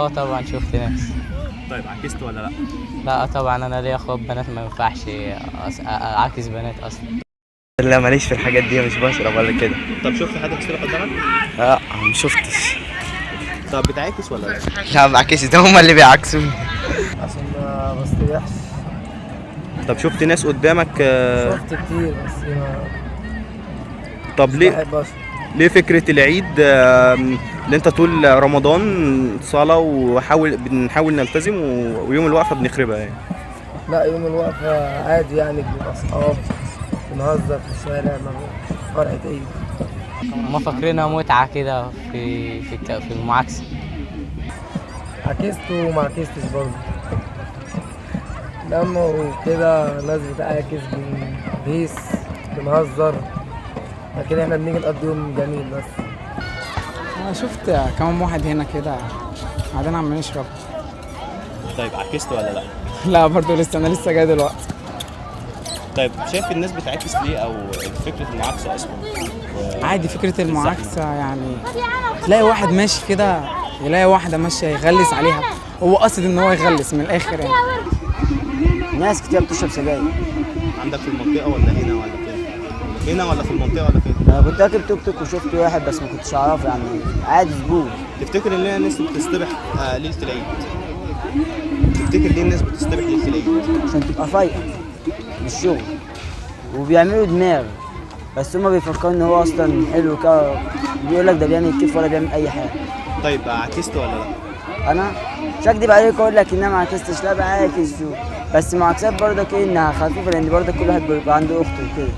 اه طبعا شفت ناس. طيب عكست ولا لا؟ لا طبعا، انا ليا اخوات بنات، ما ينفعش اعاكس بنات اصلا. لا ماليش في الحاجات دي، مش بشرب ولا كده. طب شفت حد بيسرق قدامك؟ لا ما شفتش. طب بتعاكس ولا لا؟ لا بعكس، ده هما اللي بيعكسوني. عشان ما بستريحش. طب شفت ناس قدامك شفت كتير بس طب ليه بحب اشرب. ليه فكرة العيد اللي انت طول رمضان صلاة بنحاول نلتزم ويوم الوقفة بنخربها يعني؟ لا يوم الوقفة عادي يعني، بنبقى اصحاب بنهزر في الشارع، ما فرقة ايه. هما فاكرينها متعة كده في المعاكسة. عكست وما عكستش برضه. لما وكده ناس بتعاكس بنهيس بنهزر، لكن احنا بنيجي نقضي يوم جميل بس. انا شفت كمان واحد هنا كده قاعدين عم نشرب. طيب عكست ولا لا؟ لا برضه لسه، انا لسه جاي دلوقتي. طيب شايف الناس بتعاكس ليه او فكرة المعاكسة اصلا؟ عادي فكرة المعاكسة يعني، تلاقي واحد ماشي كده يلاقي واحدة ماشية يغلس عليها، هو قصد ان هو يغلس من الاخر يعني. ناس كتير بتشرب سجاير. عندك في المنطقة ولا هنا ولا فين؟ هنا ولا في المنطقة ولا فين؟ انا كنت راكب توك توك وشفت واحد بس ما كنتش اعرفه يعني، عادي زبون. تفتكر ان ليه الناس بتستبح ليلة العيد؟ تفتكر ليه الناس بتستبح ليلة العيد؟ عشان تبقى فايقه للشغل وبيعملوا دماغ، بس هما بيفكروا ان هو اصلا حلو كده، بيقول لك ده بيعمل كيف ولا بيعمل اي حاجه. طيب عكست ولا لا؟ انا مش هكدب عليك اقول لك ان انا ما عكستش، لا بعاكس بس معاكسات برضك ايه انها خفيفه، لان برضك كل واحد بيبقى عنده اخت وكده.